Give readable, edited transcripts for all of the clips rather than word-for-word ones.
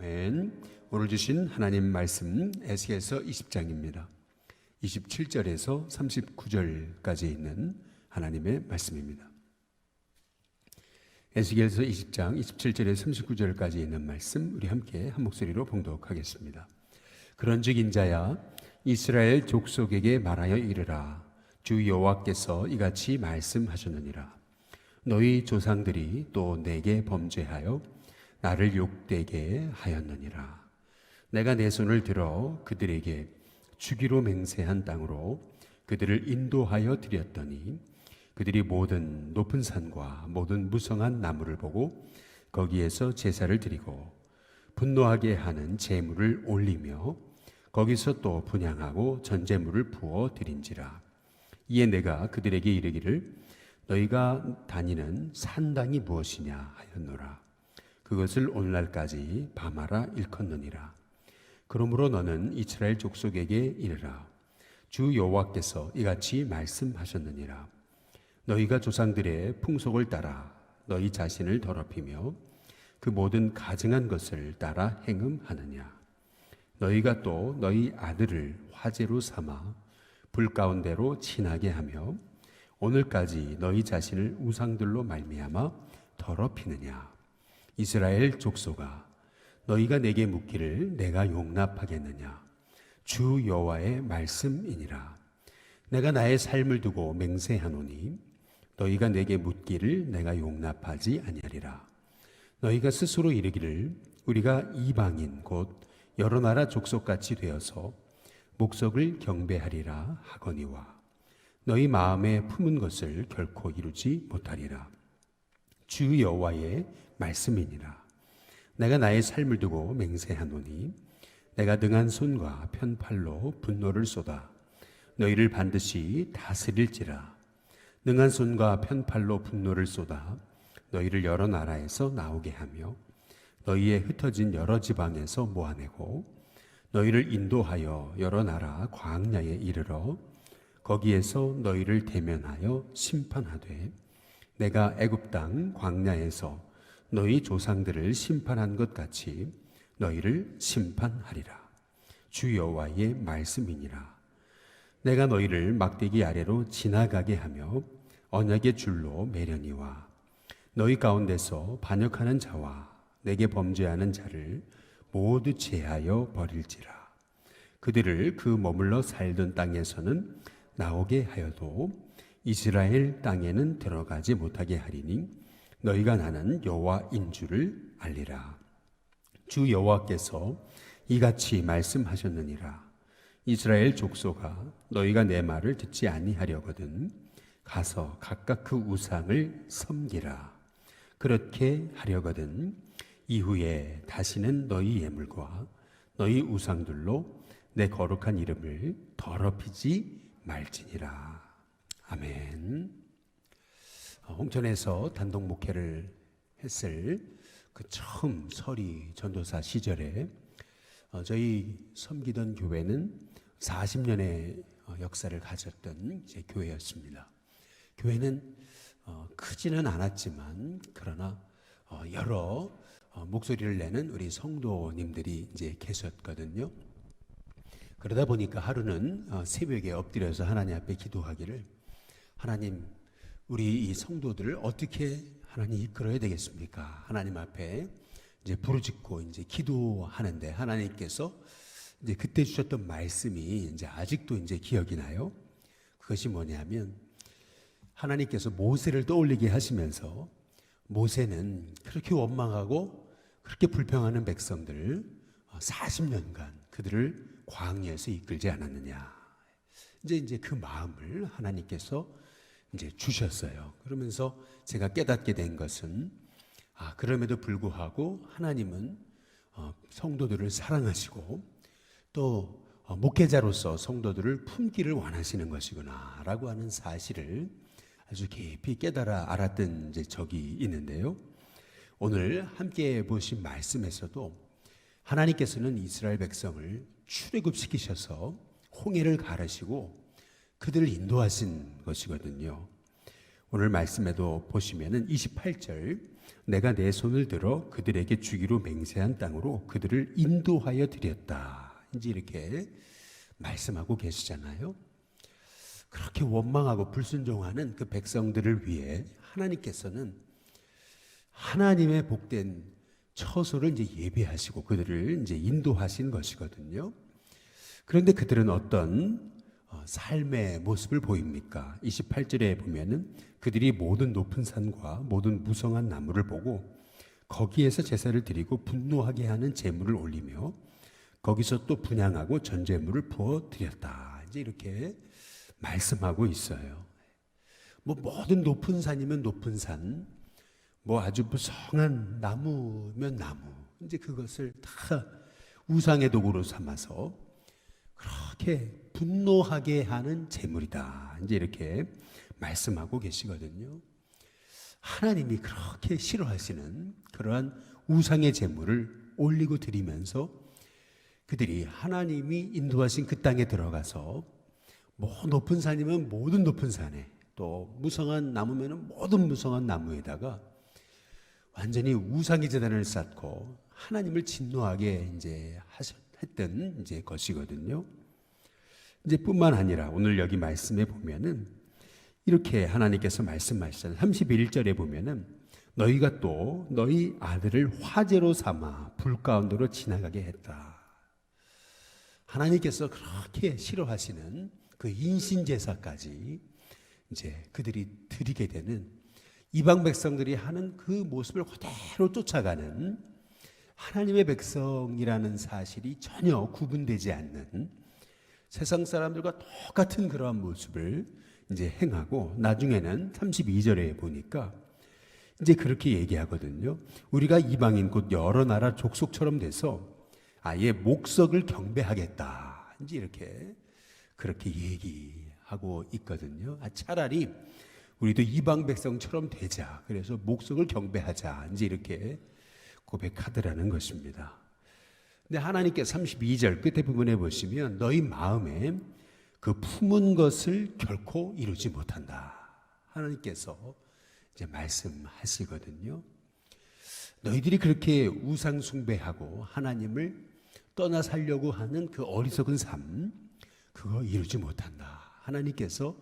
아멘. 오늘 주신 하나님 말씀 에스겔서 20장입니다. 27절에서 39절까지 있는 하나님의 말씀입니다. 에스겔서 20장 27절에서 39절까지 있는 말씀 우리 함께 한 목소리로 봉독하겠습니다. 그런즉 인자야 이스라엘 족속에게 말하여 이르라. 주 여호와께서 이같이 말씀하셨느니라. 너희 조상들이 또 내게 범죄하여 나를 욕되게 하였느니라. 내가 내 손을 들어 그들에게 주기로 맹세한 땅으로 그들을 인도하여 드렸더니 그들이 모든 높은 산과 모든 무성한 나무를 보고 거기에서 제사를 드리고 분노하게 하는 제물을 올리며 거기서 또 분향하고 전제물을 부어 드린지라. 이에 내가 그들에게 이르기를 너희가 다니는 산당이 무엇이냐 하였노라. 그것을 오늘날까지 밤하라 일컫느니라. 그러므로 너는 이스라엘 족속에게 이르라. 주 여호와께서 이같이 말씀하셨느니라. 너희가 조상들의 풍속을 따라 너희 자신을 더럽히며 그 모든 가증한 것을 따라 행음하느냐. 너희가 또 너희 아들을 화제로 삼아 불 가운데로 친하게 하며 오늘까지 너희 자신을 우상들로 말미암아 더럽히느냐. 이스라엘 족속아, 너희가 내게 묻기를 내가 용납하겠느냐. 주 여호와의 말씀이니라. 내가 나의 삶을 두고 맹세하노니 너희가 내게 묻기를 내가 용납하지 아니하리라. 너희가 스스로 이르기를 우리가 이방인 곧 여러 나라 족속같이 되어서 목석을 경배하리라 하거니와 너희 마음에 품은 것을 결코 이루지 못하리라. 주 여호와의 말씀이니라. 내가 나의 삶을 두고 맹세하노니 내가 능한 손과 편팔로 분노를 쏟아 너희를 반드시 다스릴지라. 능한 손과 편팔로 분노를 쏟아 너희를 여러 나라에서 나오게 하며 너희의 흩어진 여러 지방에서 모아내고 너희를 인도하여 여러 나라 광야에 이르러 거기에서 너희를 대면하여 심판하되 내가 애굽 땅 광야에서 너희 조상들을 심판한 것 같이 너희를 심판하리라. 주 여호와의 말씀이니라. 내가 너희를 막대기 아래로 지나가게 하며 언약의 줄로 매려니와 너희 가운데서 반역하는 자와 내게 범죄하는 자를 모두 제하여 버릴지라. 그들을 그 머물러 살던 땅에서는 나오게 하여도 이스라엘 땅에는 들어가지 못하게 하리니 너희가 나는 여호와인 줄을 알리라. 주 여호와께서 이같이 말씀하셨느니라. 이스라엘 족속아, 너희가 내 말을 듣지 아니하려거든 가서 각각 그 우상을 섬기라. 그렇게 하려거든 이후에 다시는 너희 예물과 너희 우상들로 내 거룩한 이름을 더럽히지 말지니라. 아멘. 홍천에서 단독 목회를 했을 그 처음 서리 전도사 시절에 저희 섬기던 교회는 40년의 역사를 가졌던 제 교회였습니다. 교회는 크지는 않았지만 그러나 여러 목소리를 내는 우리 성도님들이 이제 계셨거든요. 그러다 보니까 하루는 새벽에 엎드려서 하나님 앞에 기도하기를 하나님 우리 이 성도들을 어떻게 하나님 이끌어야 되겠습니까? 하나님 앞에 이제 부르짖고 이제 기도하는데 하나님께서 이제 그때 주셨던 말씀이 이제 아직도 이제 기억이 나요. 그것이 뭐냐면 하나님께서 모세를 떠올리게 하시면서 모세는 그렇게 원망하고 그렇게 불평하는 백성들 40년간 그들을 광야에서 이끌지 않았느냐. 이제 그 마음을 하나님께서 이제 주셨어요. 그러면서 제가 깨닫게 된 것은 그럼에도 불구하고 하나님은 성도들을 사랑하시고 또 목회자로서 성도들을 품기를 원하시는 것이구나 라고 하는 사실을 아주 깊이 깨달아 알았던 이제 적이 있는데요. 오늘 함께 보신 말씀에서도 하나님께서는 이스라엘 백성을 출애굽시키셔서 홍해를 가르시고 그들을 인도하신 것이거든요. 오늘 말씀에도 보시면은 28절 내가 내 손을 들어 그들에게 주기로 맹세한 땅으로 그들을 인도하여 드렸다. 이제 이렇게 말씀하고 계시잖아요. 그렇게 원망하고 불순종하는 그 백성들을 위해 하나님께서는 하나님의 복된 처소를 이제 예비하시고 그들을 이제 인도하신 것이거든요. 그런데 그들은 어떤 삶의 모습을 보입니까? 28절에 보면은 그들이 모든 높은 산과 모든 무성한 나무를 보고 거기에서 제사를 드리고 분노하게 하는 제물을 올리며 거기서 또 분향하고 전제물을 부어 드렸다. 이제 이렇게 말씀하고 있어요. 뭐 모든 높은 산이면 높은 산, 뭐 아주 무성한 나무면 나무, 이제 그것을 다 우상의 도구로 삼아서 그렇게 분노하게 하는 제물이다. 이제 이렇게 말씀하고 계시거든요. 하나님이 그렇게 싫어하시는 그러한 우상의 제물을 올리고 드리면서 그들이 하나님이 인도하신 그 땅에 들어가서 뭐 높은 산이면 모든 높은 산에, 또 무성한 나무면 모든 무성한 나무에다가 완전히 우상의 제단을 쌓고 하나님을 진노하게 이제 했던 이제 것이거든요. 이제 뿐만 아니라 오늘 여기 말씀에 보면은 이렇게 하나님께서 말씀하시잖아요. 31절에 보면은 너희가 또 너희 아들을 화제로 삼아 불 가운데로 지나가게 했다. 하나님께서 그렇게 싫어하시는 그 인신제사까지 이제 그들이 드리게 되는, 이방 백성들이 하는 그 모습을 그대로 쫓아가는 하나님의 백성이라는 사실이 전혀 구분되지 않는 세상 사람들과 똑같은 그러한 모습을 이제 행하고, 나중에는 32절에 보니까 이제 그렇게 얘기하거든요. 우리가 이방인 곧 여러 나라 족속처럼 돼서 아예 목석을 경배하겠다. 이제 이렇게 그렇게 얘기하고 있거든요. 차라리 우리도 이방 백성처럼 되자. 그래서 목석을 경배하자. 이제 이렇게 고백하더라는 것입니다. 근데 하나님께서 32절 끝에 부분에 보시면 너희 마음에 그 품은 것을 결코 이루지 못한다. 하나님께서 이제 말씀하시거든요. 너희들이 그렇게 우상 숭배하고 하나님을 떠나 살려고 하는 그 어리석은 삶, 그거 이루지 못한다. 하나님께서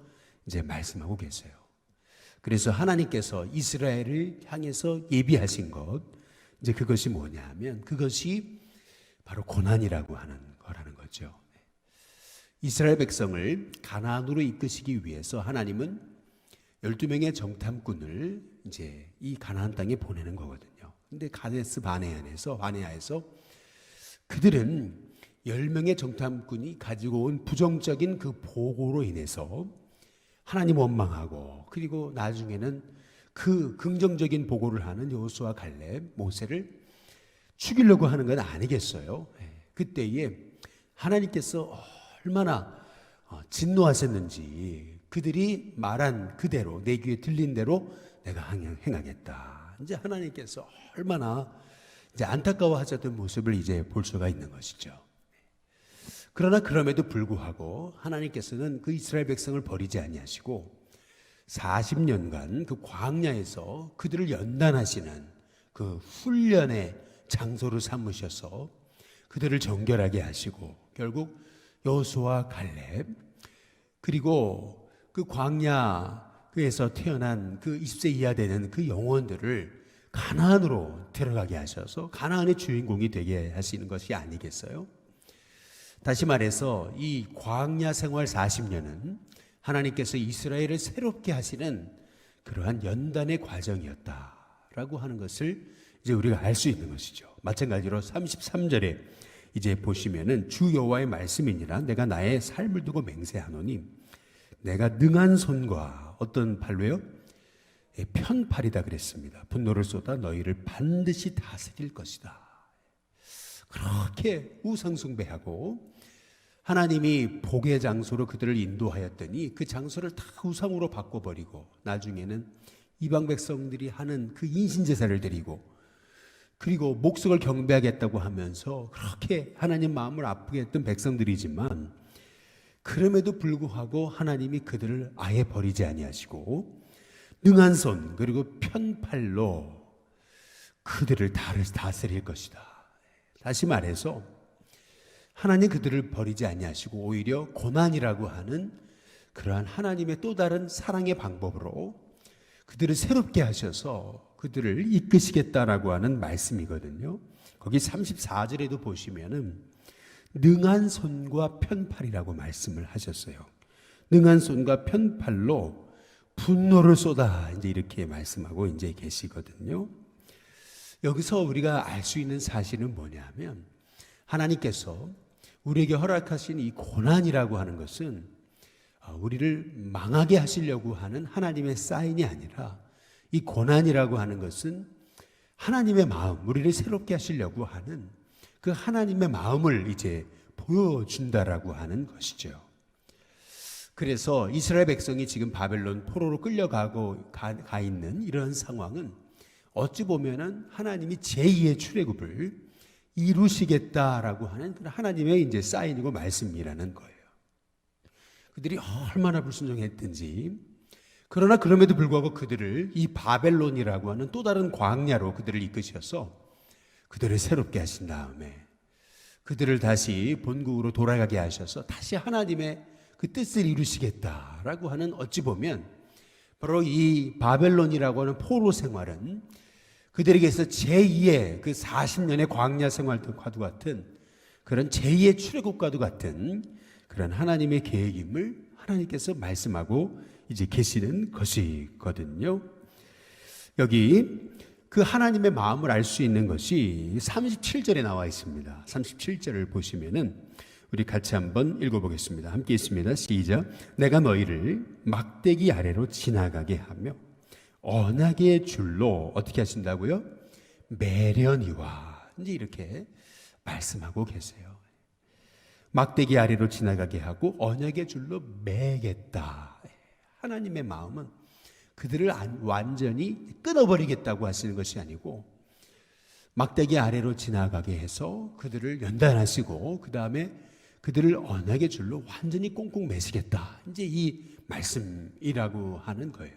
이제 말씀하고 계세요. 그래서 하나님께서 이스라엘을 향해서 예비하신 것, 이제 그것이 뭐냐면 그것이 바로 고난이라고 하는 거라는 거죠. 이스라엘 백성을 가나안으로 이끄시기 위해서 하나님은 12명의 정탐꾼을 이제 이 가나안 땅에 보내는 거거든요. 근데 가데스 바네아에서 그들은 10명의 정탐꾼이 가지고 온 부정적인 그 보고로 인해서 하나님 원망하고, 그리고 나중에는 그 긍정적인 보고를 하는 여호수아, 갈렙, 모세를 죽이려고 하는 건 아니겠어요? 그때에 하나님께서 얼마나 진노하셨는지, 그들이 말한 그대로 내 귀에 들린 대로 내가 행하겠다. 이제 하나님께서 얼마나 이제 안타까워하셨던 모습을 이제 볼 수가 있는 것이죠. 그러나 그럼에도 불구하고 하나님께서는 그 이스라엘 백성을 버리지 아니하시고 40년간 그 광야에서 그들을 연단하시는 그 훈련의 장소로 삼으셔서 그들을 정결하게 하시고, 결국 여호수아, 갈렙, 그리고 그 광야에서 태어난 그 20세 이하 되는 그 영혼들을 가나안으로 데려가게 하셔서 가나안의 주인공이 되게 하시는 것이 아니겠어요? 다시 말해서 이 광야 생활 40년은 하나님께서 이스라엘을 새롭게 하시는 그러한 연단의 과정이었다라고 하는 것을 이제 우리가 알 수 있는 것이죠. 마찬가지로 33절에 이제 보시면은 주 여호와의 말씀이니라 내가 나의 삶을 두고 맹세하노니 내가 능한 손과 어떤 발로요? 편팔이다 그랬습니다. 분노를 쏟아 너희를 반드시 다스릴 것이다. 그렇게 우상숭배하고 하나님이 복의 장소로 그들을 인도하였더니 그 장소를 다 우상으로 바꿔버리고 나중에는 이방 백성들이 하는 그 인신제사를 드리고, 그리고 목석을 경배하겠다고 하면서 그렇게 하나님 마음을 아프게 했던 백성들이지만, 그럼에도 불구하고 하나님이 그들을 아예 버리지 아니하시고 능한 손 그리고 편팔로 그들을 다스릴 것이다. 다시 말해서 하나님 그들을 버리지 아니하시고 오히려 고난이라고 하는 그러한 하나님의 또 다른 사랑의 방법으로 그들을 새롭게 하셔서 그들을 이끄시겠다라고 하는 말씀이거든요. 거기 34절에도 보시면은 능한 손과 편팔이라고 말씀을 하셨어요. 능한 손과 편팔로 분노를 쏟아 이제 이렇게 말씀하고 이제 계시거든요. 여기서 우리가 알 수 있는 사실은 뭐냐면 하나님께서 우리에게 허락하신 이 고난이라고 하는 것은 우리를 망하게 하시려고 하는 하나님의 사인이 아니라 이 고난이라고 하는 것은 하나님의 마음, 우리를 새롭게 하시려고 하는 그 하나님의 마음을 이제 보여준다라고 하는 것이죠. 그래서 이스라엘 백성이 지금 바벨론 포로로 끌려가고 가 있는 이런 상황은 어찌 보면은 하나님이 제2의 출애굽을 이루시겠다라고 하는 하나님의 이제 사인이고 말씀이라는 거예요. 그들이 얼마나 불순종했든지, 그러나 그럼에도 불구하고 그들을 이 바벨론이라고 하는 또 다른 광야로 그들을 이끄셔서 그들을 새롭게 하신 다음에 그들을 다시 본국으로 돌아가게 하셔서 다시 하나님의 그 뜻을 이루시겠다라고 하는, 어찌 보면 바로 이 바벨론이라고 하는 포로 생활은 그들에게서 제2의 그 40년의 광야 생활과도 같은 그런 제2의 출애굽과도 같은 그런 하나님의 계획임을 하나님께서 말씀하고 이제 계시는 것이거든요. 여기 그 하나님의 마음을 알 수 있는 것이 37절에 나와 있습니다. 37절을 보시면은 우리 같이 한번 읽어보겠습니다. 함께 있습니다. 시작. 내가 너희를 막대기 아래로 지나가게 하며 언약의 줄로 어떻게 하신다고요? 매려니와 이제 이렇게 말씀하고 계세요. 막대기 아래로 지나가게 하고 언약의 줄로 매겠다. 하나님의 마음은 그들을 완전히 끊어버리겠다고 하시는 것이 아니고 막대기 아래로 지나가게 해서 그들을 연단하시고 그 다음에 그들을 언약의 줄로 완전히 꽁꽁 매시겠다. 이제 이 말씀이라고 하는 거예요.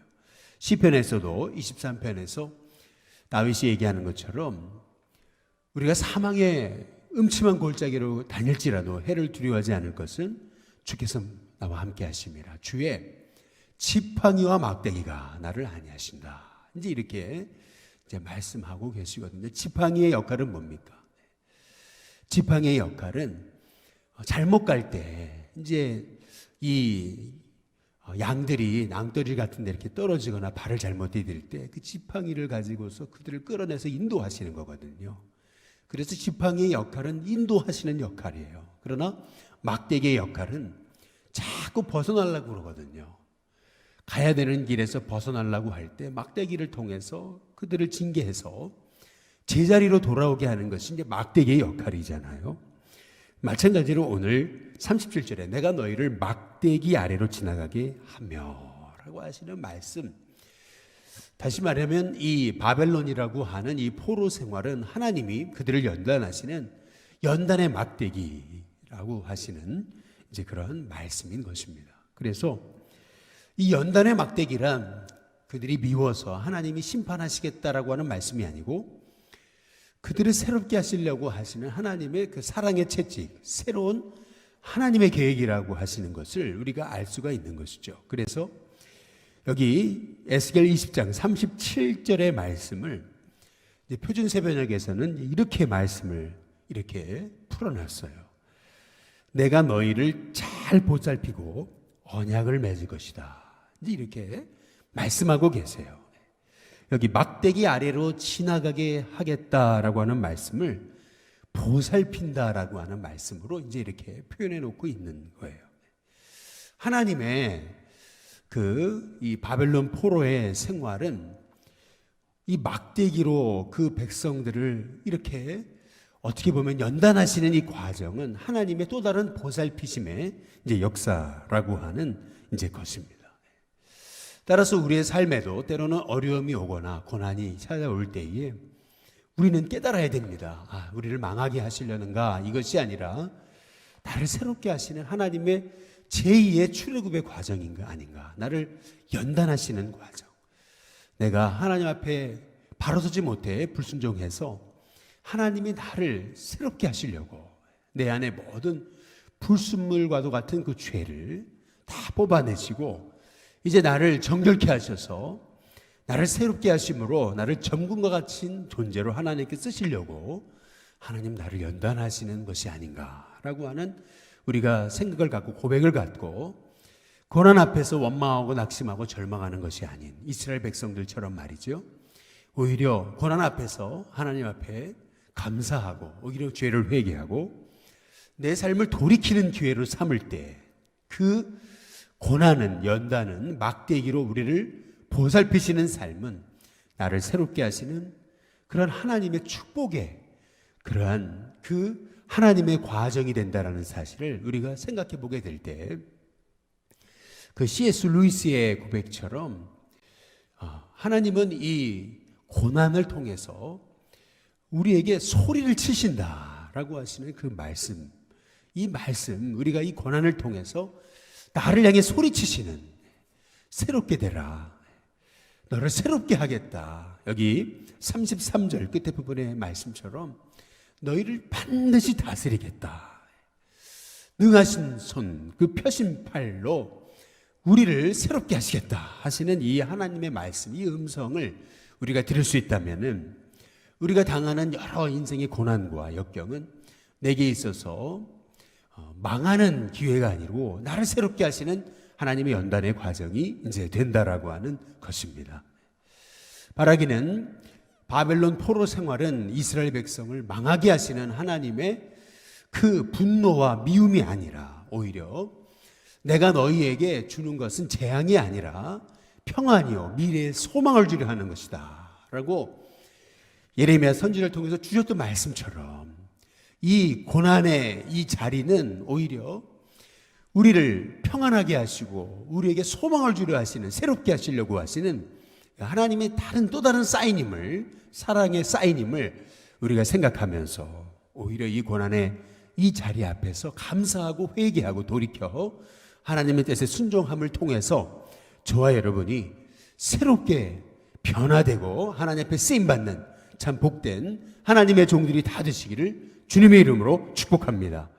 시편에서도 23편에서 다윗이 얘기하는 것처럼 우리가 사망의 음침한 골짜기로 다닐지라도 해를 두려워하지 않을 것은 주께서 나와 함께 하심이라. 주의 지팡이와 막대기가 나를 안위하신다. 이제 이렇게 이제 말씀하고 계시거든요. 지팡이의 역할은 뭡니까? 지팡이의 역할은 잘못 갈 때 이제 이 양들이 낭떠러지 같은 데 이렇게 떨어지거나 발을 잘못 디딜 때 그 지팡이를 가지고서 그들을 끌어내서 인도하시는 거거든요. 그래서 지팡이의 역할은 인도하시는 역할이에요. 그러나 막대기의 역할은 자꾸 벗어나려고 그러거든요. 가야 되는 길에서 벗어나려고 할 때 막대기를 통해서 그들을 징계해서 제자리로 돌아오게 하는 것이 이제 막대기의 역할이잖아요. 마찬가지로 오늘 37절에 내가 너희를 막대기 아래로 지나가게 하며 라고 하시는 말씀, 다시 말하면 이 바벨론이라고 하는 이 포로 생활은 하나님이 그들을 연단하시는 연단의 막대기라고 하시는 이제 그런 말씀인 것입니다. 그래서 이 연단의 막대기란 그들이 미워서 하나님이 심판하시겠다라고 하는 말씀이 아니고 그들을 새롭게 하시려고 하시는 하나님의 그 사랑의 채찍, 새로운 하나님의 계획이라고 하시는 것을 우리가 알 수가 있는 것이죠. 그래서 여기 에스겔 20장 37절의 말씀을 이제 표준세번역에서는 이렇게 말씀을 이렇게 풀어놨어요. 내가 너희를 잘 보살피고 언약을 맺을 것이다. 이제 이렇게 말씀하고 계세요. 여기 막대기 아래로 지나가게 하겠다라고 하는 말씀을 보살핀다라고 하는 말씀으로 이제 이렇게 표현해 놓고 있는 거예요. 하나님의 이 바벨론 포로의 생활은 이 막대기로 그 백성들을 이렇게 어떻게 보면 연단하시는 이 과정은 하나님의 또 다른 보살피심의 이제 역사라고 하는 이제 것입니다. 따라서 우리의 삶에도 때로는 어려움이 오거나 고난이 찾아올 때에 우리는 깨달아야 됩니다. 우리를 망하게 하시려는가? 이것이 아니라 나를 새롭게 하시는 하나님의 제2의 출애굽의 과정인가 아닌가? 나를 연단하시는 과정. 내가 하나님 앞에 바로서지 못해 불순종해서 하나님이 나를 새롭게 하시려고 내 안에 모든 불순물과도 같은 그 죄를 다 뽑아내시고 이제 나를 정결케 하셔서 나를 새롭게 하심으로 나를 점금과 같은 존재로 하나님께 쓰시려고 하나님 나를 연단하시는 것이 아닌가라고 하는 우리가 생각을 갖고 고백을 갖고 고난 앞에서 원망하고 낙심하고 절망하는 것이 아닌 이스라엘 백성들처럼 말이죠. 오히려 고난 앞에서 하나님 앞에 감사하고 오히려 죄를 회개하고 내 삶을 돌이키는 기회로 삼을 때 그 고난은 연단은 막대기로 우리를 보살피시는 삶은 나를 새롭게 하시는 그런 하나님의 축복의 그러한 그 하나님의 과정이 된다라는 사실을 우리가 생각해 보게 될 때 그 C.S. 루이스의 고백처럼 하나님은 이 고난을 통해서 우리에게 소리를 치신다라고 하시는 그 말씀, 이 말씀, 우리가 이 고난을 통해서 나를 향해 소리치시는 새롭게 되라, 너를 새롭게 하겠다. 여기 33절 끝에 부분의 말씀처럼 너희를 반드시 다스리겠다. 능하신 손, 그 펴신 팔로 우리를 새롭게 하시겠다 하시는 이 하나님의 말씀, 이 음성을 우리가 들을 수 있다면은 우리가 당하는 여러 인생의 고난과 역경은 내게 있어서 망하는 기회가 아니고 나를 새롭게 하시는 하나님의 연단의 과정이 이제 된다라고 하는 것입니다. 바라기는 바벨론 포로 생활은 이스라엘 백성을 망하게 하시는 하나님의 그 분노와 미움이 아니라 오히려 내가 너희에게 주는 것은 재앙이 아니라 평안이요 미래의 소망을 주려 하는 것이다 라고 예레미야 선지자를 통해서 주셨던 말씀처럼 이 고난의 이 자리는 오히려 우리를 평안하게 하시고 우리에게 소망을 주려 하시는, 새롭게 하시려고 하시는 하나님의 또 다른 사인임을, 사랑의 사인임을 우리가 생각하면서 오히려 이 고난의 이 자리 앞에서 감사하고 회개하고 돌이켜 하나님의 뜻에 순종함을 통해서 저와 여러분이 새롭게 변화되고 하나님 앞에 쓰임받는 참 복된 하나님의 종들이 다 되시기를 주님의 이름으로 축복합니다.